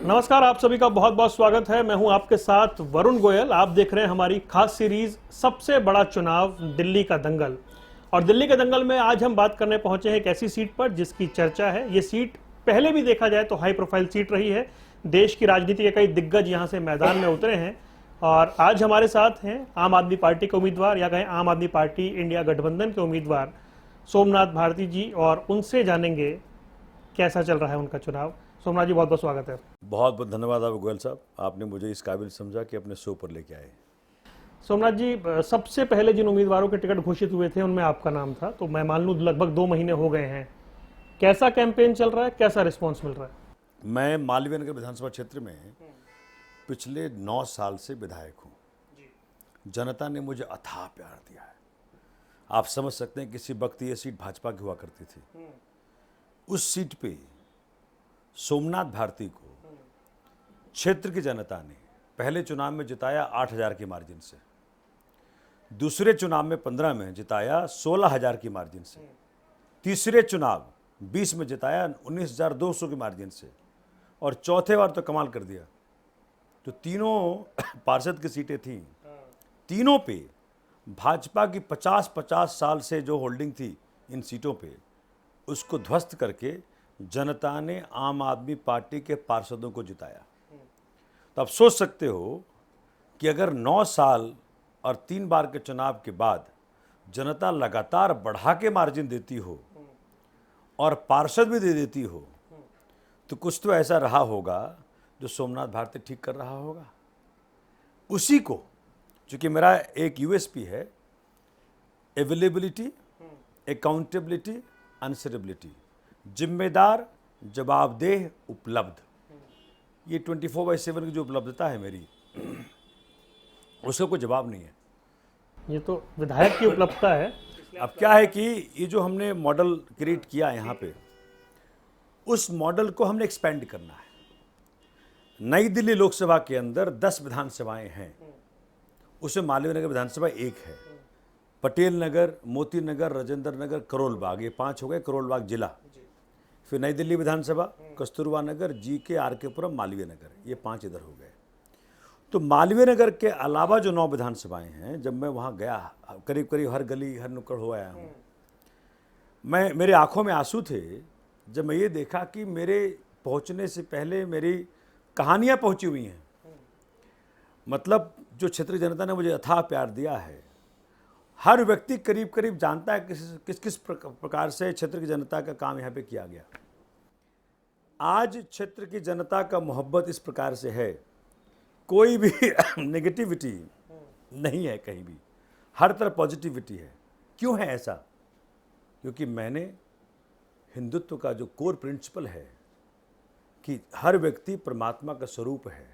नमस्कार, आप सभी का बहुत बहुत स्वागत है। मैं हूं आपके साथ वरुण गोयल। आप देख रहे हैं हमारी खास सीरीज सबसे बड़ा चुनाव दिल्ली का दंगल। और दिल्ली के दंगल में आज हम बात करने पहुंचे हैं एक ऐसी सीट पर जिसकी चर्चा है। ये सीट पहले भी देखा जाए तो हाई प्रोफाइल सीट रही है। देश की राजनीति के कई दिग्गज यहां से मैदान में उतरे हैं और आज हमारे साथ हैं आम आदमी पार्टी के उम्मीदवार या कहें आम आदमी पार्टी इंडिया गठबंधन के उम्मीदवार सोमनाथ भारती जी, और उनसे जानेंगे कैसा चल रहा है उनका चुनाव। सोमनाथ जी, बहुत बहुत स्वागत है। बहुत बहुत धन्यवाद आप गोयल साहब, आपने मुझे इस काबिल समझा कि अपने शो पर लेके आए। सोमनाथ जी, सबसे पहले जिन उम्मीदवारों के टिकट घोषित हुए थे उनमें आपका नाम था, तो मैं मान लूं लगभग 2 महीने हो गए हैं। कैसा कैंपेन चल रहा है, कैसा रिस्पांस मिल रहा है? मैं मालवीय नगर विधानसभा क्षेत्र में पिछले 9 साल से विधायक हूँ। जनता ने मुझे अथाह प्यार दिया है। आप समझ सकते हैं किसी वक्त ये सीट भाजपा की हुआ करती थी। उस सीट पे सोमनाथ भारती को क्षेत्र की जनता ने पहले चुनाव में जिताया 8,000 की मार्जिन से, दूसरे चुनाव में 15 में जिताया 16,000 की मार्जिन से, तीसरे चुनाव 20 में जिताया 19,200 की मार्जिन से, और चौथे बार तो कमाल कर दिया। तो तीनों पार्षद की सीटें थीं, तीनों पे भाजपा की 50-50 साल से जो होल्डिंग थी इन सीटों पे, उसको ध्वस्त करके जनता ने आम आदमी पार्टी के पार्षदों को जिताया। तो आप सोच सकते हो कि अगर 9 साल और 3 बार के चुनाव के बाद जनता लगातार बढ़ा के मार्जिन देती हो और पार्षद भी दे देती हो, तो कुछ तो ऐसा रहा होगा जो सोमनाथ भारती ठीक कर रहा होगा। उसी को, चूंकि मेरा एक यूएसपी है, अवेलेबिलिटी, अकाउंटेबिलिटी, आंसरेबिलिटी, जिम्मेदार, जवाबदेह, उपलब्ध। ये 24/7 की जो उपलब्धता है मेरी, उसका कोई जवाब नहीं है। ये तो विधायक की उपलब्धता है। अब क्या है कि ये जो हमने मॉडल क्रिएट किया यहाँ पे, उस मॉडल को हमने एक्सपेंड करना है। नई दिल्ली लोकसभा के अंदर 10 विधानसभाएं हैं, उसमें मालवीय नगर विधानसभा एक है, पटेल नगर, मोती नगर, राजेंद्र नगर, करोल बाग, ये 5 हो गए। करोल बाग जिला, फिर नई दिल्ली विधानसभा, कस्तूरबा नगर, जीके, आरके पुरम, मालवीय नगर, ये 5 इधर हो गए। तो मालवीय नगर के अलावा जो 9 विधानसभाएं हैं, जब मैं वहाँ गया, करीब करीब हर गली हर नुक्कड़ हो आया हूँ, मेरे आंखों में आंसू थे जब मैं ये देखा कि मेरे पहुँचने से पहले मेरी कहानियाँ पहुँची हुई हैं। मतलब जो क्षेत्रीय जनता ने मुझे अथाह प्यार दिया है, हर व्यक्ति करीब करीब जानता है किस किस प्रकार से क्षेत्र की जनता का काम यहाँ पे किया गया। आज क्षेत्र की जनता का मोहब्बत इस प्रकार से है, कोई भी नेगेटिविटी नहीं है कहीं भी, हर तरफ पॉजिटिविटी है। क्यों है ऐसा? क्योंकि मैंने हिंदुत्व का जो कोर प्रिंसिपल है कि हर व्यक्ति परमात्मा का स्वरूप है,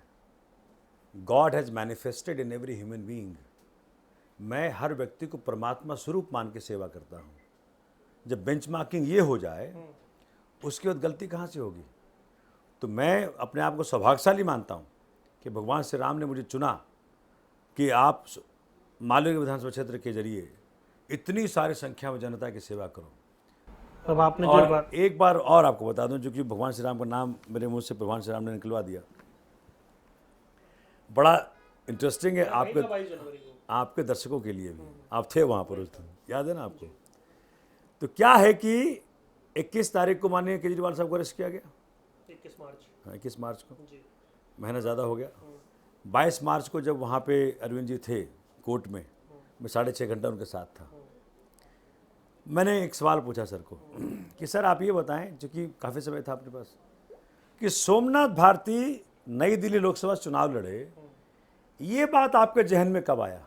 God has manifested in every human being, मैं हर व्यक्ति को परमात्मा स्वरूप मान के सेवा करता हूँ। जब बेंचमार्किंग ये हो जाए, उसके बाद गलती कहाँ से होगी? तो मैं अपने आप को सौभाग्यशाली मानता हूँ कि भगवान श्री राम ने मुझे चुना कि आप मालवीय विधानसभा क्षेत्र के जरिए इतनी सारी संख्या में जनता की सेवा करो। अब आपने और एक बार और आपको बता दूं, जो कि भगवान श्री राम का नाम मेरे मुंह से भगवान श्री राम ने निकलवा दिया। बड़ा इंटरेस्टिंग है, आपके दर्शकों के लिए भी, आप थे वहाँ पर उस दिन, याद है ना आपको? तो क्या है कि 21 तारीख को माननीय केजरीवाल साहब को अरेस्ट किया गया, 21 मार्च। हाँ, 21 मार्च को, महीना ज़्यादा हो गया। 22 मार्च को जब वहाँ पे अरविंद जी थे कोर्ट में, मैं 6.5 घंटा उनके साथ था। मैंने एक सवाल पूछा सर को कि सर आप ये बताएं, चूँकि काफ़ी समय था अपने पास, कि सोमनाथ भारती नई दिल्ली लोकसभा चुनाव लड़े, ये बात आपके जहन में कब आया?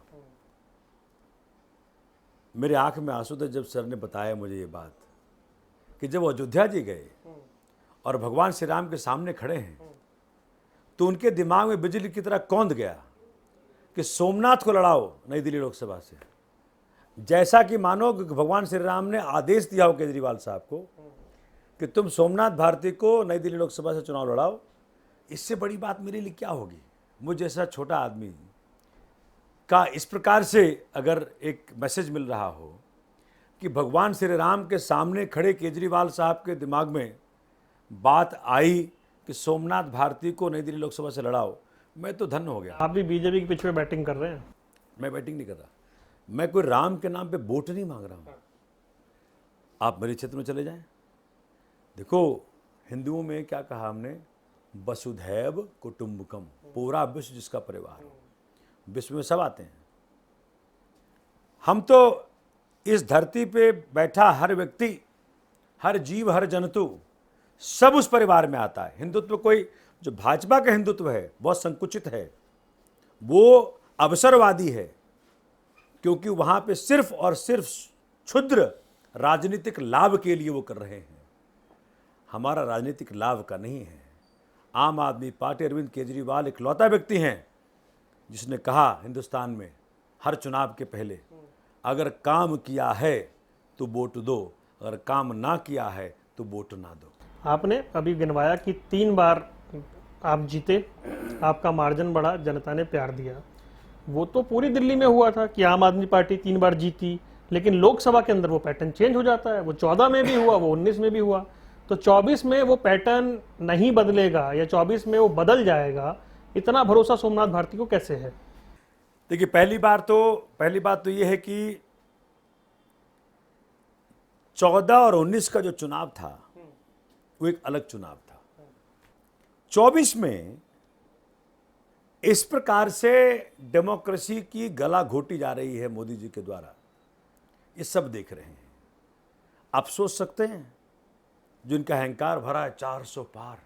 मेरे आंख में आंसू थे जब सर ने बताया मुझे ये बात कि जब वो अयोध्या जी गए और भगवान श्री राम के सामने खड़े हैं, तो उनके दिमाग में बिजली की तरह कौंध गया कि सोमनाथ को लड़ाओ नई दिल्ली लोकसभा से। जैसा कि मानो कि भगवान श्री राम ने आदेश दिया हो केजरीवाल साहब को कि तुम सोमनाथ भारती को नई दिल्ली लोकसभा से चुनाव लड़ाओ। इससे बड़ी बात मेरे लिए क्या होगी? मुझ जैसा छोटा आदमी का इस प्रकार से अगर एक मैसेज मिल रहा हो कि भगवान श्री राम के सामने खड़े केजरीवाल साहब के दिमाग में बात आई कि सोमनाथ भारती को नई दिल्ली लोकसभा से लड़ाओ, मैं तो धन्य हो गया। आप भी बीजेपी के पीछे बैटिंग कर रहे हैं। मैं बैटिंग नहीं कर रहा, मैं कोई राम के नाम पे वोट नहीं मांग रहा हूँ। आप मेरे क्षेत्र में चले जाएं, देखो हिंदुओं में क्या कहा हमने, वसुधैव कुटुंबकम, पूरा विश्व जिसका परिवार हो। विश्व में सब आते हैं। हम तो इस धरती पे बैठा हर व्यक्ति, हर जीव, हर जंतु सब उस परिवार में आता है। हिंदुत्व कोई, जो भाजपा का हिंदुत्व है बहुत संकुचित है, वो अवसरवादी है, क्योंकि वहां पे सिर्फ और सिर्फ क्षुद्र राजनीतिक लाभ के लिए वो कर रहे हैं। हमारा राजनीतिक लाभ का नहीं है। आम आदमी पार्टी, अरविंद केजरीवाल इकलौता व्यक्ति हैं जिसने कहा हिंदुस्तान में हर चुनाव के पहले, अगर काम किया है तो वोट दो, अगर काम ना किया है तो वोट ना दो। आपने अभी गिनवाया कि 3 बार आप जीते, आपका मार्जिन बढ़ा, जनता ने प्यार दिया। वो तो पूरी दिल्ली में हुआ था कि आम आदमी पार्टी 3 बार जीती, लेकिन लोकसभा के अंदर वो पैटर्न चेंज हो जाता है। वो 14 में भी हुआ, वो 19 में भी हुआ। तो 24 में वो पैटर्न नहीं बदलेगा या 24 में वो बदल जाएगा, इतना भरोसा सोमनाथ भारती को कैसे है? देखिए, पहली बात तो ये है कि 14 और 19 का जो चुनाव था वो एक अलग चुनाव था। 24 में इस प्रकार से डेमोक्रेसी की गला घोटी जा रही है मोदी जी के द्वारा, ये सब देख रहे हैं। आप सोच सकते हैं, जिनका अहंकार भरा है 400 पार,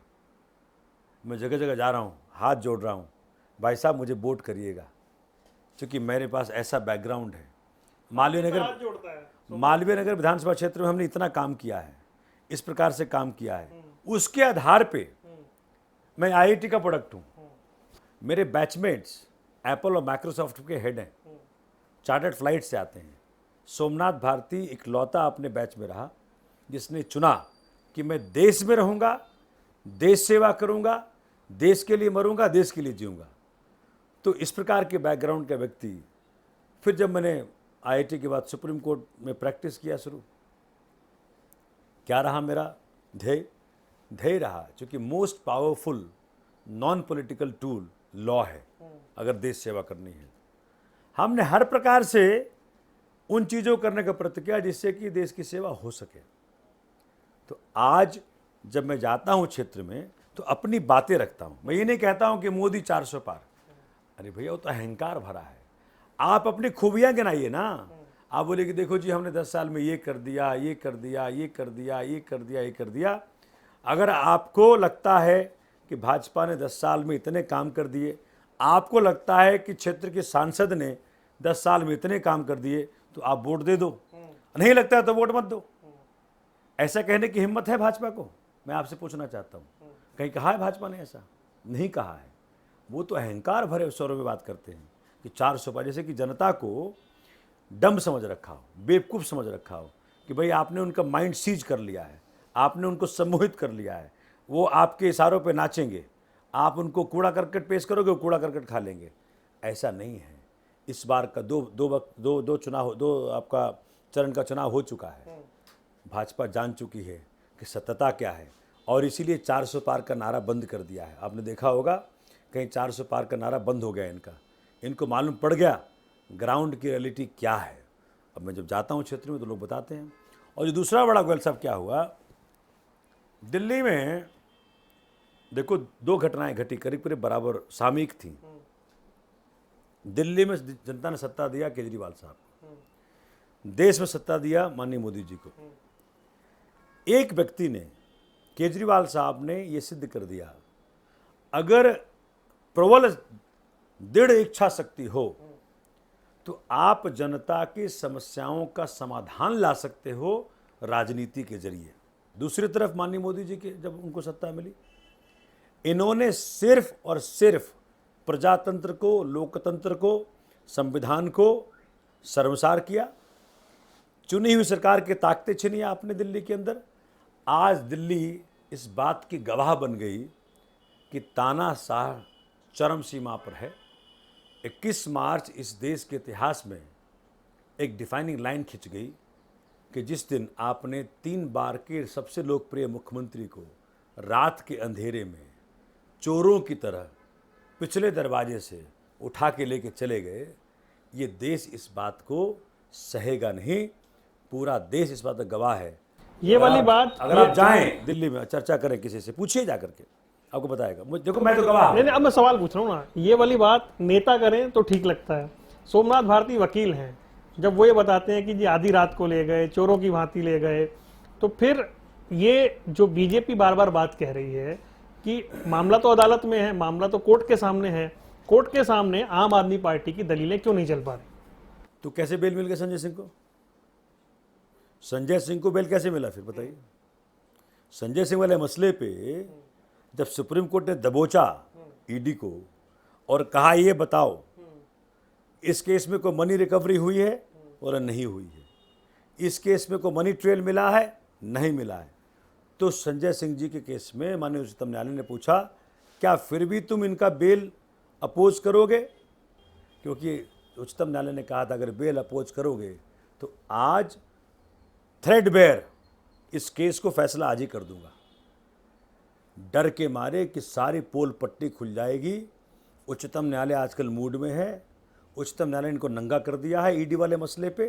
मैं जगह जगह जा रहा हूँ, हाथ जोड़ रहा हूँ, भाई साहब मुझे वोट करिएगा, क्योंकि मेरे पास ऐसा बैकग्राउंड है। मालवीय नगर विधानसभा क्षेत्र में हमने इतना काम किया है, इस प्रकार से काम किया है, उसके आधार पे मैं आईआईटी का प्रोडक्ट हूँ। मेरे बैचमेट्स एप्पल और माइक्रोसॉफ्ट के हेड हैं, चार्टर्ड फ्लाइट से आते हैं। सोमनाथ भारती इकलौता अपने बैच में रहा जिसने चुना कि मैं देश में रहूँगा, देश सेवा करूँगा, देश के लिए मरूँगा, देश के लिए जीऊँगा। तो इस प्रकार के बैकग्राउंड का व्यक्ति, फिर जब मैंने आईआईटी के बाद सुप्रीम कोर्ट में प्रैक्टिस किया शुरू, क्या रहा मेरा ध्येय रहा, क्योंकि most powerful non political tool law है अगर देश सेवा करनी है। हमने हर प्रकार से उन चीज़ों करने का प्रयत्न किया जिससे कि देश की सेवा हो सके। तो आज जब मैं जाता हूं क्षेत्र में तो अपनी बातें रखता हूं। मैं ये नहीं कहता हूं कि मोदी 400 पार, अरे भैया वो तो अहंकार भरा है। आप अपनी खूबियां गिनाइए ना। आप बोले कि देखो जी हमने 10 साल में ये कर दिया, ये कर दिया, ये कर दिया, ये कर दिया, ये कर दिया। अगर आपको लगता है कि भाजपा ने 10 साल में इतने काम कर दिए, आपको लगता है कि क्षेत्र के सांसद ने 10 साल में इतने काम कर दिए, तो आप वोट दे दो। नहीं लगता है तो वोट मत दो। ऐसा कहने की हिम्मत है भाजपा को? मैं आपसे पूछना चाहता हूँ, कहीं कहा है भाजपा ने ऐसा? नहीं कहा है। वो तो अहंकार भरे स्वरों में बात करते हैं कि 400 पार, जैसे कि जनता को डम्ब समझ रखा हो, बेवकूफ़ समझ रखा हो कि भाई आपने उनका माइंड सीज कर लिया है, आपने उनको सम्मोहित कर लिया है, वो आपके इशारों पे नाचेंगे, आप उनको कूड़ा करकट पेश करोगे, वो कूड़ा करकट खा लेंगे। ऐसा नहीं है। इस बार का दो चुनाव, दो आपका चरण का चुनाव हो चुका है। भाजपा जान चुकी है कि सत्यता क्या है, और इसीलिए 400 पार का नारा बंद कर दिया है। आपने देखा होगा कहीं 400 पार का नारा बंद हो गया इनका, इनको मालूम पड़ गया ग्राउंड की रियलिटी क्या है। अब मैं जब जाता हूँ क्षेत्र में तो लोग बताते हैं। और जो दूसरा बड़ा गोयल साहब क्या हुआ, दिल्ली में देखो 2 घटनाएं घटी, करीब करीब बराबर सामयिक थी। दिल्ली में जनता ने सत्ता दिया केजरीवाल साहब को, देश में सत्ता दिया माननीय मोदी जी को। एक व्यक्ति ने, केजरीवाल साहब ने यह सिद्ध कर दिया, अगर प्रबल दृढ़ इच्छा शक्ति हो तो आप जनता की समस्याओं का समाधान ला सकते हो राजनीति के जरिए। दूसरी तरफ माननीय मोदी जी के जब उनको सत्ता मिली, इन्होंने सिर्फ और सिर्फ प्रजातंत्र को, लोकतंत्र को, संविधान को शर्मसार किया। चुनी हुई सरकार की ताकतें छीनी आपने दिल्ली के अंदर। आज दिल्ली इस बात की गवाह बन गई कि तानाशाह चरम सीमा पर है। 21 मार्च इस देश के इतिहास में एक डिफाइनिंग लाइन खिंच गई कि जिस दिन आपने 3 बार के सबसे लोकप्रिय मुख्यमंत्री को रात के अंधेरे में चोरों की तरह पिछले दरवाजे से उठा के लेके चले गए, ये देश इस बात को सहेगा नहीं। पूरा देश इस बात का गवाह है। ये वाली बात, अगर आप जाएं दिल्ली में, चर्चा करें किसी से, पूछिए जा करके, आपको बताएगा। देखो मैं तो गवाह नहीं हूं। नहीं, अब मैं सवाल पूछ रहा हूँ ना, ये वाली बात नेता करें तो ठीक लगता है। सोमनाथ भारती वकील हैं, जब वो ये बताते हैं कि जी आधी रात को ले गए, चोरों की भांति ले गए, तो फिर ये जो बीजेपी बार बार बात कह रही है कि मामला तो अदालत में है, मामला तो कोर्ट के सामने है, कोर्ट के सामने आम आदमी पार्टी की दलीलें क्यों नहीं चल पा रही? तो कैसे बेल मिल गया संजय सिंह को? संजय सिंह को बेल कैसे मिला फिर बताइए? संजय सिंह वाले मसले पे जब सुप्रीम कोर्ट ने दबोचा ईडी को और कहा ये बताओ इस केस में कोई मनी रिकवरी हुई है और नहीं हुई है, इस केस में कोई मनी ट्रेल मिला है, नहीं मिला है, तो संजय सिंह जी के केस में माननीय उच्चतम न्यायालय ने पूछा क्या फिर भी तुम इनका बेल अपोज करोगे? क्योंकि उच्चतम न्यायालय ने कहा था अगर बेल अपोज करोगे तो आज थ्रेडबेयर इस केस को फैसला आज ही कर दूंगा। डर के मारे कि सारी पोल पट्टी खुल जाएगी। उच्चतम न्यायालय आजकल मूड में है। उच्चतम न्यायालय ने इनको नंगा कर दिया है ईडी वाले मसले पे,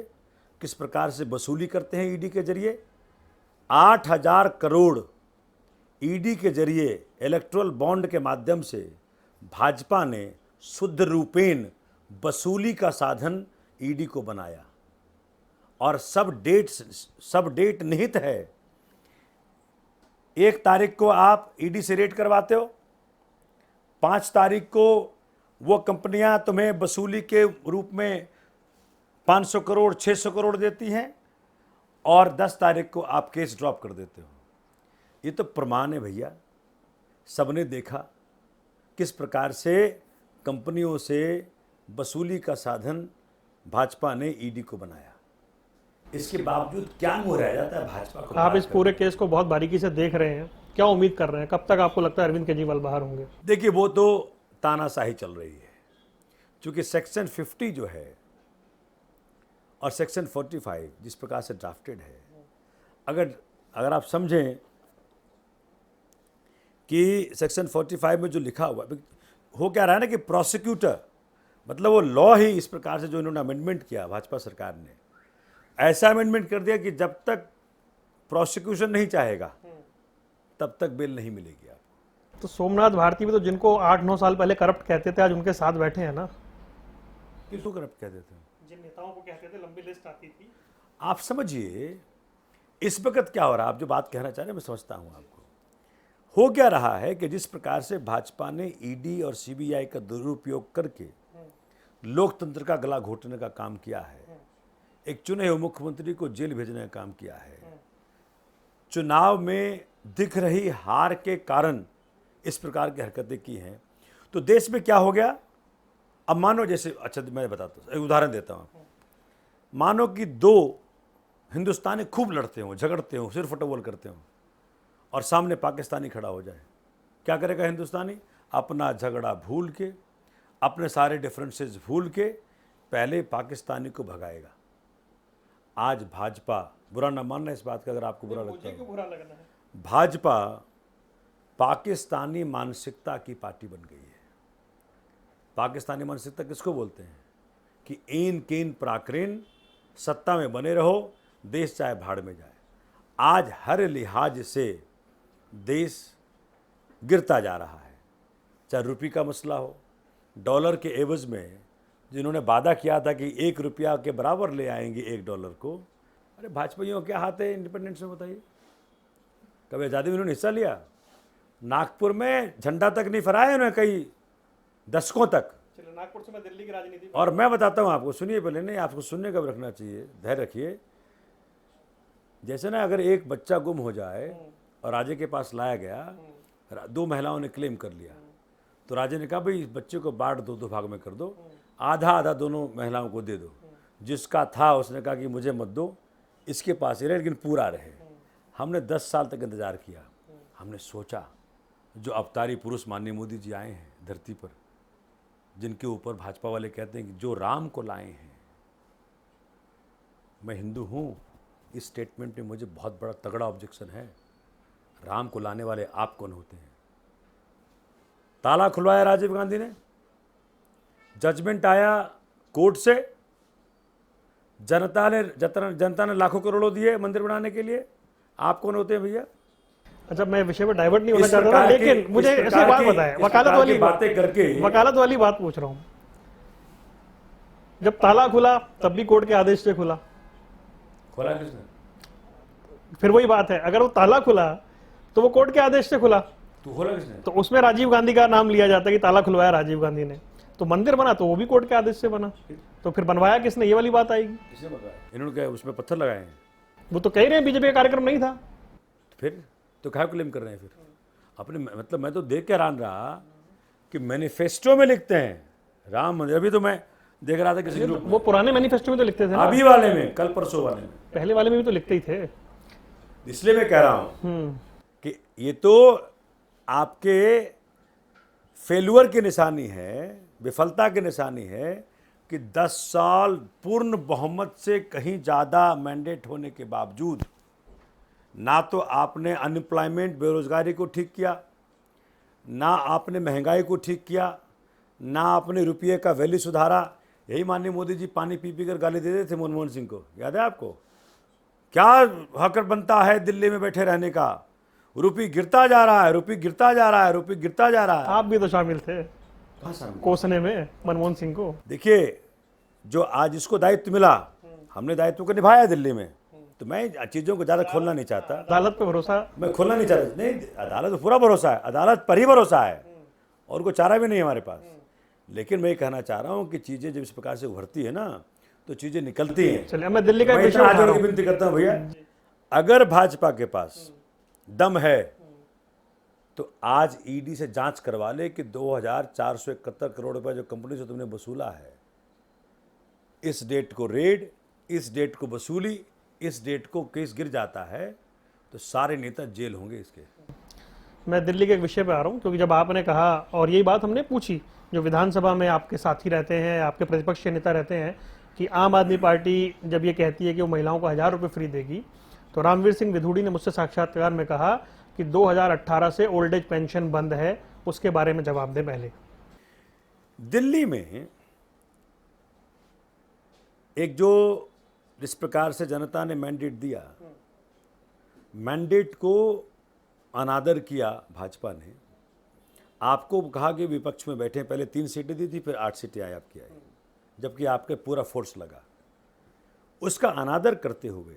किस प्रकार से वसूली करते हैं ईडी के जरिए। 8,000 करोड़ ईडी के जरिए इलेक्ट्रल बॉन्ड के माध्यम से भाजपा ने शुद्ध रूपेण वसूली का साधन ईडी को बनाया और सब डेट निहित है। 1 तारीख को आप ईडी से रेड करवाते हो, 5 तारीख को वो कंपनियां तुम्हें वसूली के रूप में 500 करोड़ 600 करोड़ देती हैं और 10 तारीख को आप केस ड्रॉप कर देते हो। ये तो प्रमाण है भैया, सबने देखा किस प्रकार से कंपनियों से वसूली का साधन भाजपा ने ईडी को बनाया। इसके बावजूद क्या मुंह रह जाता है भाजपा को? आप इस पूरे केस को बहुत बारीकी से देख रहे हैं, क्या उम्मीद कर रहे हैं, कब तक आपको लगता है अरविंद केजरीवाल बाहर होंगे? देखिए वो तो तानाशाही चल रही है, क्योंकि सेक्शन 50 जो है और सेक्शन 45 जिस प्रकार से ड्राफ्टेड है, अगर आप समझें कि सेक्शन 45 में जो लिखा हुआ हो क्या रहा है ना कि प्रोसिक्यूटर, मतलब वो लॉ ही इस प्रकार से जो इन्होंने अमेंडमेंट किया भाजपा सरकार ने, ऐसा अमेंडमेंट कर दिया कि जब तक प्रोसिक्यूशन नहीं चाहेगा तब तक बेल नहीं मिलेगी आपको। तो सोमनाथ भारती भी तो जिनको 8-9 साल पहले करप्ट कहते थे, आज उनके साथ बैठे हैं ना। किसको करप्ट कहते थे? जिन नेताओं को कहते थे, लंबी लिस्ट आती थी। आप समझिए इस वक्त क्या हो रहा है। आप जो बात कहना चाह रहे हैं मैं समझता हूं आपको। हो क्या रहा है कि जिस प्रकार से भाजपा ने ईडी और सीबीआई का दुरुपयोग करके लोकतंत्र का गला घोटने का काम किया है, एक चुने हुए मुख्यमंत्री को जेल भेजने का काम किया है, चुनाव में दिख रही हार के कारण इस प्रकार की हरकतें की हैं, तो देश में क्या हो गया? अब मानो जैसे, अच्छा मैं बताता हूँ, एक उदाहरण देता हूँ। मानो कि 2 हिंदुस्तानी खूब लड़ते हों, झगड़ते हों, सिर फटोल करते हों और सामने पाकिस्तानी खड़ा हो जाए, क्या करेगा हिंदुस्तानी? अपना झगड़ा भूल के, अपने सारे डिफरेंसेस भूल के पहले पाकिस्तानी को भगाएगा। आज भाजपा, बुरा ना मानना इस बात का अगर आपको बुरा लगता है, बुरा लगना है। भाजपा पाकिस्तानी मानसिकता की पार्टी बन गई है। पाकिस्तानी मानसिकता किसको बोलते हैं? कि ईन कीन प्राक्रीन, सत्ता में बने रहो, देश चाहे भाड़ में जाए। आज हर लिहाज से देश गिरता जा रहा है, चाहे रुपये का मसला हो, डॉलर के एवज में जिन्होंने वादा किया था कि 1 रुपया के बराबर ले आएंगे $1 को, अरे भाजपाइयों क्या हाथ है इंडिपेंडेंस में बताइए? कभी आज़ादी में उन्होंने हिस्सा लिया? नागपुर में झंडा तक नहीं फहराया उन्होंने कई दशकों तक। चलो नागपुर से मैं दिल्ली की राजनीति। और मैं बताता हूँ आपको, सुनिए पहले, नहीं आपको सुनने का भी रखना चाहिए, धैर्य रखिए। जैसे ना अगर एक बच्चा गुम हो जाए और राजे के पास लाया गया, 2 महिलाओं ने क्लेम कर लिया, तो राजे ने कहा भाई इस बच्चे को बांट दो, 2 भाग में कर दो, आधा आधा दोनों महिलाओं को दे दो। जिसका था उसने कहा कि मुझे मत दो, इसके पास ही रहे लेकिन पूरा रहे। हमने 10 साल तक इंतजार किया। हमने सोचा जो अवतारी पुरुष माननीय मोदी जी आए हैं धरती पर, जिनके ऊपर भाजपा वाले कहते हैं कि जो राम को लाए हैं, मैं हिंदू हूँ, इस स्टेटमेंट में मुझे बहुत बड़ा तगड़ा ऑब्जेक्शन है। राम को लाने वाले आप कौन होते हैं? ताला खुलवाया राजीव गांधी ने, जजमेंट आया कोर्ट से, जनता ने लाखों करोड़ों दिए मंदिर बनाने के लिए। आप कौन होते हैं भैया? अच्छा, मैं विषय पर डाइवर्ट नहीं होना इस चाहता था, प्रकार लेकिन की- मुझे इस ऐसी प्रकार बात की- बताएं, इस वकालत प्रकार वाली की बातें करके वकालत वाली बात पूछ रहा हूं। जब ताला खुला तब भी कोर्ट के आदेश से खुला, खोला किसने? फिर वही बात है, अगर वो ताला खुला तो वो कोर्ट के आदेश से खुला, तू खोला किसने? तो उसमें राजीव गांधी का नाम लिया जाता है कि ताला खुलवाया राजीव गांधी ने। तो मंदिर बना तो वो भी कोर्ट के आदेश से बना, तो फिर बनवाया किसने, ये वाली बात आएगी। किसने बताया? इन्होंने क्या उसमें पत्थर लगाए हैं? वो तो कह रहे हैं बीजेपी का कार्यक्रम नहीं था। फिर तो क्या क्लेम कर रहे हैं फिर अपने? मतलब मैं तो देख के हैरान रहा कि मैनिफेस्टो में लिखते हैं राम मंदिर। अभी तो मैं देख रहा था किसी ग्रुप में, वो पुराने मैनिफेस्टो में तो लिखते थे ना, अभी वाले में, कल परसों वाले में, पहले वाले में भी तो लिखते ही थे। इसलिए मैं कह रहा हूं कि ये तो आपके फेल्यूअर की निशानी है, विफलता की निशानी है कि 10 साल पूर्ण बहुमत से कहीं ज़्यादा मैंडेट होने के बावजूद ना तो आपने अनएम्प्लॉयमेंट, बेरोजगारी को ठीक किया, ना आपने महंगाई को ठीक किया, ना आपने रुपये का वैल्यू सुधारा। यही माननीय मोदी जी पानी पी पी कर गाली दे रहे थे मनमोहन सिंह को, याद है आपको? क्या हक बनता है दिल्ली में बैठे रहने का, रुपये गिरता जा रहा है, रुपये गिरता जा रहा है, रुपये गिरता जा रहा है। आप भी तो शामिल थे कोसने में मनमोहन सिंह को। देखिए, जो आज इसको दायित्व मिला, हमने दायित्व को निभाया दिल्ली में, तो मैं चीज़ों को ज़्यादा खोलना नहीं चाहता। अदालत पे भरोसा, मैं खोलना नहीं चाहता। नहीं, अदालत पर पूरा भरोसा है, अदालत पर ही भरोसा है, और कोई चारा भी नहीं है हमारे पास। लेकिन मैं ये कहना चाह रहा हूँ कि चीज़ें जब इस प्रकार से उभरती है ना, तो चीज़ें निकलती हैं। चलिए मैं दिल्ली का मैं विषय इतना उठा रहा आगे हूं। विनती करता हूँ भैया, अगर भाजपा के पास दम है तो आज ईडी से जांच करवा ले कि 2471 करोड़ रुपए जो कंपनी से तुमने वसूला है, इस डेट को रेड, इस डेट को वसूली, इस डेट को केस गिर जाता है, तो सारे नेता जेल होंगे इसके। मैं दिल्ली के एक विषय पे आ रहा हूँ, क्योंकि जब आपने कहा, और यही बात हमने पूछी जो विधानसभा में आपके साथी रहते हैं, आपके प्रतिपक्ष के नेता रहते हैं, कि आम आदमी पार्टी जब ये कहती है कि वो महिलाओं को 1000 रुपये फ्री देगी, तो रामवीर सिंह विधूड़ी ने मुझसे साक्षात्कार में कहा कि 2018 से ओल्ड एज पेंशन बंद है, उसके बारे में जवाब दें पहले। दिल्ली में एक जो जिस प्रकार से जनता ने मैंडेट दिया, मैंडेट को अनादर किया भाजपा ने। आपको कहा कि विपक्ष में बैठे, पहले 3 सीटें दी थी, फिर 8 सीटें आई आपकी आई, जबकि आपके पूरा फोर्स लगा। उसका अनादर करते हुए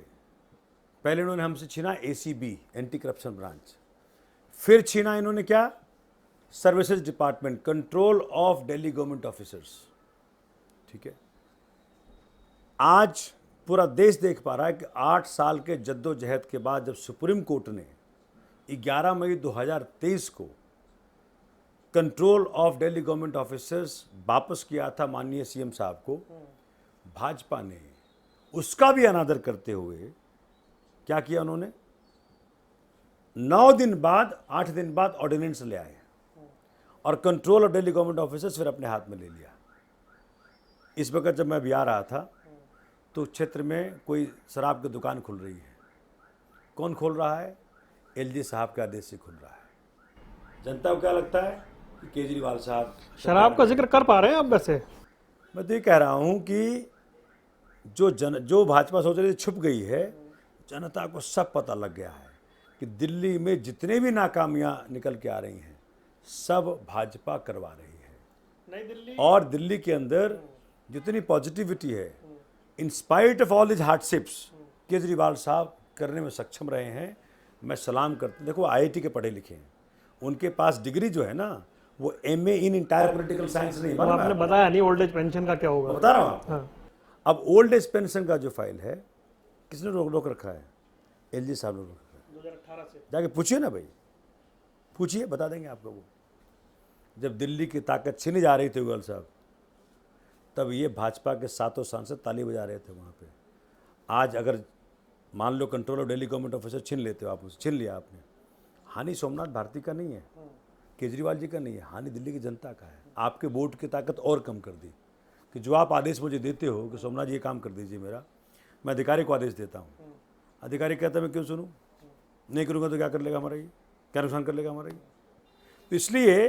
पहले इन्होंने हमसे छीना एसीबी, एंटी करप्शन ब्रांच, फिर छीना इन्होंने क्या, services department, control of Delhi government officers. ठीक है, आज पूरा देश देख पा रहा है कि 8 साल के जद्दोजहद के बाद जब सुप्रीम कोर्ट ने 11 मई 2023 को control of Delhi government officers वापस किया था माननीय सीएम साहब को, भाजपा ने उसका भी अनादर करते हुए क्या किया, उन्होंने 9 दिन बाद, 8 दिन बाद ऑर्डिनेंस ले आए और control of Delhi government officers फिर अपने हाथ में ले लिया। इस वक्त जब मैं अभी आ रहा था तो क्षेत्र में कोई शराब की दुकान खुल रही है। कौन खोल रहा है? एलजी साहब के आदेश से खुल रहा है। जनता को क्या लगता है कि केजरीवाल साहब शराब का जिक्र कर पा रहे हैं आप? वैसे मैं तो ये कह रहा हूँ कि जो भाजपा सोच रही थी छुप गई है, जनता को सब पता लग गया है कि दिल्ली में जितने भी नाकामियां निकल के आ रही हैं सब भाजपा करवा रही है। नई दिल्ली और दिल्ली के अंदर जितनी पॉजिटिविटी है, इन spite of all this hardships, Kejriwal साहब करने में सक्षम रहे हैं। मैं सलाम करता, देखो आईआईटी के पढ़े लिखे हैं, उनके पास डिग्री जो है ना वो एमए इन इंटायर पॉलिटिकल साइंस नहीं। वो आपने बताया नहीं ओल्ड एज पेंशन का क्या होगा, बता रहा हूँ आपको। हाँ। अब ओल्ड एज पेंशन का जो फाइल है किसने रोक रखा है? एलजी साहब ने रोक रखा है। 2018 से जाके पूछिए ना भाई, पूछिए, बता देंगे आपको। वो जब दिल्ली की ताकत छीनी जा रही थी उगल साहब, तब ये भाजपा के 7 सांसद ताली बजा रहे थे वहाँ पे। आज अगर मान लो control of Delhi government officer छीन लेते हो आप, उसे छीन लिया आपने, हानि सोमनाथ भारती का नहीं है, केजरीवाल जी का नहीं है, हानि दिल्ली की जनता का है। आपके वोट की ताकत और कम कर दी कि जो आप आदेश मुझे देते हो कि सोमनाथ जी ये काम कर दीजिए मेरा, मैं अधिकारी को आदेश देता हूँ, अधिकारी कहता है मैं क्यों सुनूँ, नहीं करूँगा तो क्या कर लेगा हमारा, ये क्या नुकसान कर लेगा हमारा ये। तो इसलिए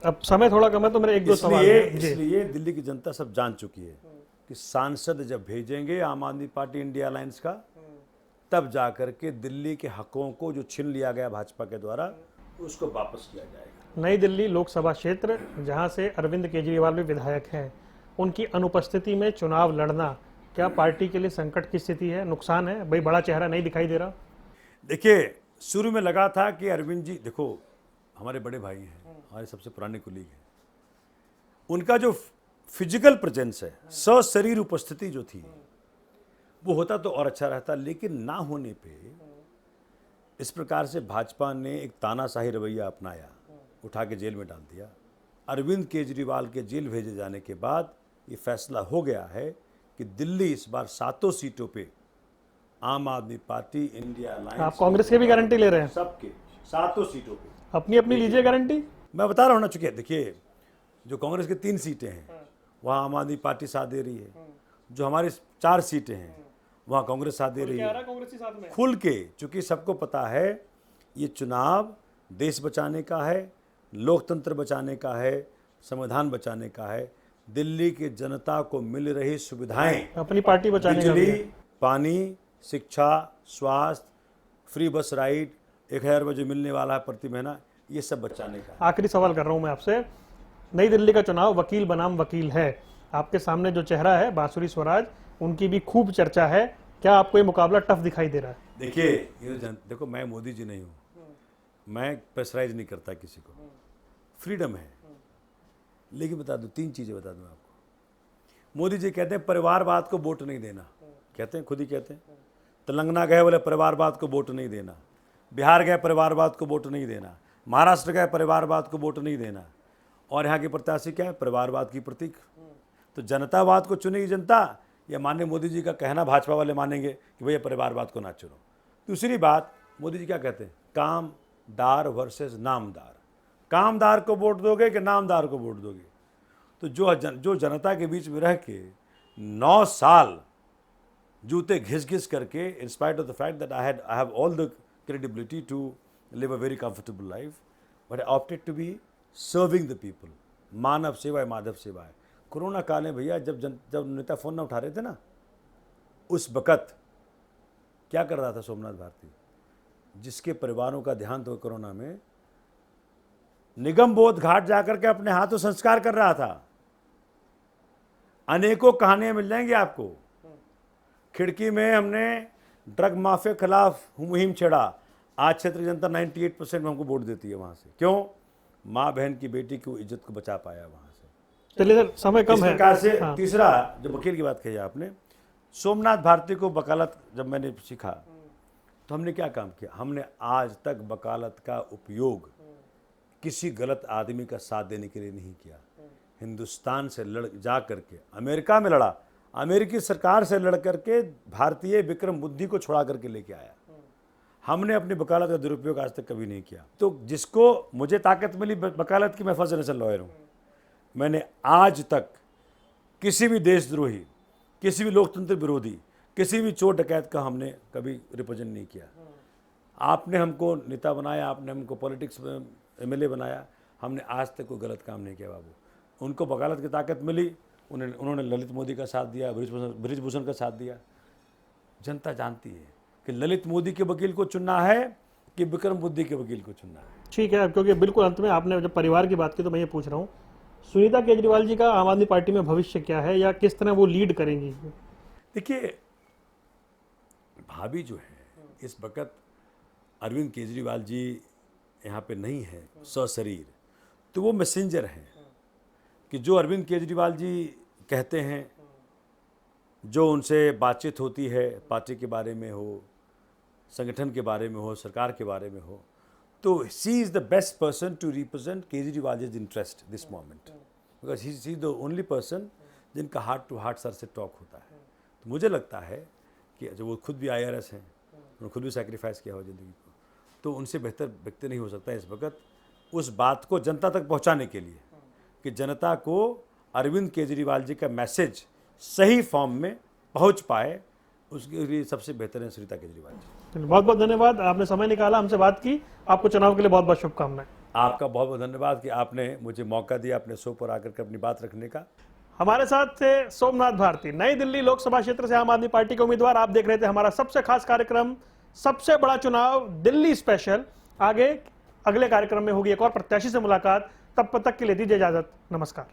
अब समय थोड़ा कम है तो मेरे एक दो सवाल हैं। जी। इसलिए दिल्ली की जनता सब जान चुकी है कि सांसद जब भेजेंगे आम आदमी पार्टी इंडिया अलायंस का, तब जाकर के दिल्ली के हकों को जो छीन लिया गया भाजपा के द्वारा उसको वापस किया जाएगा। नई दिल्ली लोकसभा क्षेत्र जहां से अरविंद केजरीवाल भी विधायक हैं, उनकी अनुपस्थिति में चुनाव लड़ना क्या पार्टी के लिए संकट की स्थिति है, नुकसान है? भाई बड़ा चेहरा नहीं दिखाई दे रहा। देखिए, शुरू में लगा था कि अरविंद जी, देखो हमारे बड़े भाई हैं, हमारे सबसे पुराने कुलीग हैं, उनका जो फिजिकल प्रेजेंस है, सशरीर उपस्थिति जो थी, वो होता तो और अच्छा रहता, लेकिन ना होने पे इस प्रकार से भाजपा ने एक तानाशाही रवैया अपनाया, उठा के जेल में डाल दिया। अरविंद केजरीवाल के जेल भेजे जाने के बाद ये फैसला हो गया है कि दिल्ली इस बार 7 सीटों पे आम आदमी पार्टी इंडिया अलायंस, आप कांग्रेस की भी गारंटी ले रहे हैं? सबके 7 सीटों पे अपनी अपनी लीजिए गारंटी। मैं बता रहा हूँ ना, चुके देखिए, जो कांग्रेस की 3 सीटें हैं वहाँ आम आदमी पार्टी साथ दे रही है, जो हमारी 4 सीटें हैं वहाँ कांग्रेस साथ दे रही है, कांग्रेस साथ में खुल के, चूंकि सबको पता है ये चुनाव देश बचाने का है, लोकतंत्र बचाने का है, संविधान बचाने का है। दिल्ली की जनता को मिल रही सुविधाएं, अपनी पार्टी बचाने का भी बिजली, है। पानी, शिक्षा, स्वास्थ्य, फ्री बस राइड, 1000 रुपये जो मिलने वाला है प्रति महीना, ये सब बचाने का है। आखिरी सवाल कर रहा हूं मैं आपसे। नई दिल्ली का चुनाव वकील बनाम वकील है, आपके सामने जो चेहरा है बांसुरी स्वराज, उनकी भी खूब चर्चा है, क्या आपको ये मुकाबला टफ दिखाई दे रहा है? देखिए, ये देखो, मैं मोदी जी नहीं हूँ, मैं प्रेशराइज नहीं करता किसी को, फ्रीडम है। लेकिन बता दूं, 3 चीज़ें बता दूं आपको। मोदी जी कहते हैं परिवारवाद को वोट नहीं देना, कहते हैं, खुद ही कहते हैं। तेलंगाना गए बोले परिवारवाद को वोट नहीं देना, बिहार गए परिवारवाद को वोट नहीं देना, महाराष्ट्र गए परिवारवाद को वोट नहीं देना, और यहाँ के प्रत्याशी क्या है? परिवारवाद की प्रतीक। तो जनतावाद को चुनेगी जनता, या माननीय मोदी जी का कहना भाजपा वाले मानेंगे कि भैया परिवारवाद को ना चुनो। दूसरी बात, मोदी जी क्या कहते हैं? कामदार वर्सेस नामदार। कामदार को वोट दोगे कि नामदार को वोट दोगे? तो जो जनता के बीच में रह के 9 साल जूते घिस घिस करके, in spite of the fact that I have all the credibility to live a very comfortable life, but I opted to be serving the people. मानव सेवा है, माधव सेवा है। कोरोना काल में भैया, जब नेता फोन ना उठा रहे थे ना, उस वक़्त क्या कर रहा था सोमनाथ भारती, जिसके परिवारों का ध्यान तो कोरोना में, निगम बोध घाट जाकर के अपने हाथों संस्कार कर रहा था। अनेकों कहानियां मिल जाएंगी आपको। खिड़की में हमने ड्रग माफिया खिलाफ मुहिम छेड़ा, आज क्षेत्र जनता 98% में हमको वोट देती है वहां से। क्यों? माँ बहन की बेटी की इज्जत को बचा पाया वहां से। चलिए सर, समय कम इस है। प्रकार से हाँ। तीसरा, जो वकील की बात कही आपने, सोमनाथ भारती को वकालत जब मैंने सीखा तो हमने क्या काम किया? हमने आज तक वकालत का उपयोग किसी गलत आदमी का साथ देने के लिए नहीं किया। हिंदुस्तान से लड़ जा करके अमेरिका में लड़ा, अमेरिकी सरकार से लड़ करके भारतीय विक्रम बुद्धि को छुड़ा करके लेके आया। हमने अपनी वकालत का दुरुपयोग आज तक कभी नहीं किया। तो जिसको मुझे ताकत मिली वकालत की, मैं फर्स्ट जनरेशन लॉयर हूँ। मैंने आज तक किसी भी देशद्रोही, किसी भी लोकतंत्र विरोधी, किसी भी चोर डकैत का हमने कभी रिप्रेजेंट नहीं किया। आपने हमको नेता बनाया, आपने हमको पॉलिटिक्स में एमएलए बनाया, हमने आज तक कोई गलत काम नहीं किया बाबू। उनको वकालत की ताकत मिली, उन्होंने ललित मोदी का साथ दिया, बृजभूषण का साथ दिया। जनता जानती है कि ललित मोदी के वकील को चुनना है कि विक्रम बुद्धि के वकील को चुनना है। ठीक है, क्योंकि बिल्कुल अंत में आपने जब परिवार की बात की तो मैं ये पूछ रहा हूँ, सुनीता केजरीवाल जी का आम आदमी पार्टी में भविष्य क्या है, या किस तरह वो लीड करेंगी? देखिए, भाभी जो है इस वक्त, अरविंद केजरीवाल जी यहाँ पे नहीं है सशरीर, तो वो मैसेंजर हैं कि जो अरविंद केजरीवाल जी कहते हैं, जो उनसे बातचीत होती है पार्टी के बारे में हो, संगठन के बारे में हो, सरकार के बारे में हो, तो she is the best person to represent Kejriwal interest this moment, because he is the only person जिनका हार्ट टू हार्ट सर से टॉक होता है। तो मुझे लगता है कि जो वो खुद भी IRS हैं, उन्होंने खुद भी सैक्रिफाइस किया हो ज़िंदगी को, तो उनसे बेहतर व्यक्ति नहीं हो सकता इस वक्त उस बात को जनता तक पहुंचाने के लिए, कि जनता को अरविंद केजरीवाल जी का मैसेज सही फॉर्म में पहुंच पाए, उसके लिए सबसे बेहतर है सुनीता केजरीवाल जी। बहुत बहुत धन्यवाद, आपने समय निकाला, हमसे बात की। आपको चुनाव के लिए बहुत बहुत शुभकामनाएं। आपका बहुत बहुत धन्यवाद कि आपने मुझे मौका दिया अपने शो पर आकर के अपनी बात रखने का। हमारे साथ थे सोमनाथ भारती, नई दिल्ली लोकसभा क्षेत्र से आम आदमी पार्टी के उम्मीदवार। आप देख रहे थे हमारा सबसे खास कार्यक्रम सबसे बड़ा चुनाव दिल्ली स्पेशल। आगे अगले कार्यक्रम में होगी एक और प्रत्याशी से मुलाकात। तब तक के लिए दीजिए इजाजत। नमस्कार।